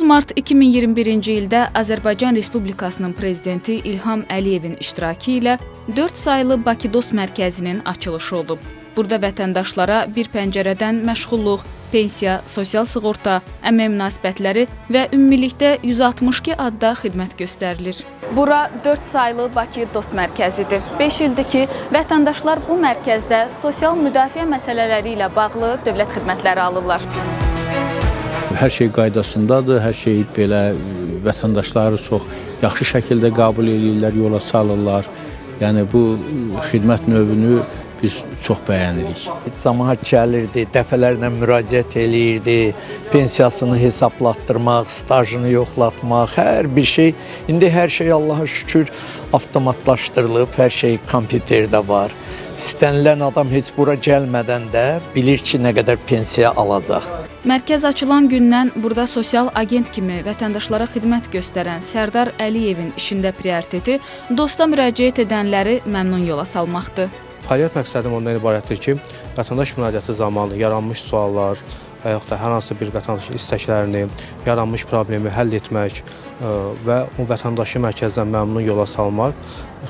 mart 2021-ci ildə Azərbaycan Respublikasının Prezidenti İlham Əliyevin iştirakı ilə 4 saylı Bakı Dost Mərkəzinin açılışı olub. Burada vətəndaşlara bir pəncərədən məşğulluq, pensiya, sosial sığorta, əmək münasibətləri və ümumilikdə 162 adda xidmət göstərilir. Bura 4 saylı Bakı Dost Mərkəzidir. 5 ildir ki, vətəndaşlar bu mərkəzdə sosial müdafiə məsələləri ilə bağlı dövlət xidmətləri alırlar. Hər şey qaydasındadır, hər şey belə vətəndaşları çox yaxşı şəkildə qəbul edirlər, yola salırlar. Yəni bu xidmət növünü biz çox bəyənirik. Cəmaət gəlirdi, dəfələrlə müraciət eləyirdi, pensiyasını hesablatdırmaq, stajını yoxlatmaq, hər bir şey. İndi hər şey Allaha şükür avtomatlaşdırılıb, hər şey kompüterdə var. İstənilən adam heç bura gəlmədən də bilir ki, nə qədər pensiya alacaq. Mərkəz açılan gündən burada sosial agent kimi vətəndaşlara xidmət göstərən Sərdar Əliyevin işində prioriteti dosta müraciət edənləri məmnun yola salmaqdır. Fəaliyyət məqsədim ondan ibarətdir ki, vətəndaş müraciəti zamanı yaranmış suallar və yaxud da hər hansı bir vətəndaşın istəklərini, yaranmış problemi həll etmək və o vətəndaşı mərkəzdən məmnun yola salmaq,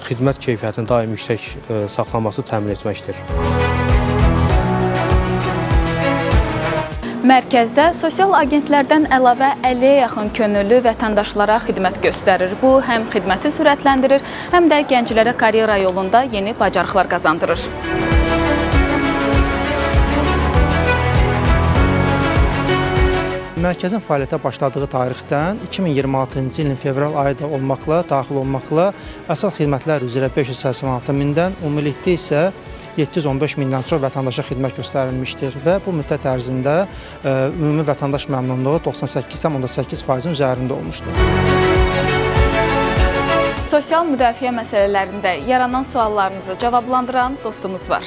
xidmət keyfiyyətini daim yüksək saxlaması təmin etməkdir. Mərkəzdə sosial agentlərdən əlavə 50-yə yaxın könüllü vətəndaşlara xidmət göstərir. Bu, həm xidməti sürətləndirir, həm də gənclərə karyera yolunda yeni bacarıqlar qazandırır. Mərkəzin fəaliyyətə başladığı tarixdən 2026-cı ilin fevral ayı da daxil olmaqla əsas xidmətlər üzrə 586 mindən, ümumilikdə isə 715 mindən çox vətəndaşa xidmət göstərilmişdir və bu müddət ərzində ümumi vətəndaş məmnunluğu 98,8%-in üzərində olmuşdur. Sosial müdafiə məsələlərində yaranan suallarınızı cavablandıran dostumuz var.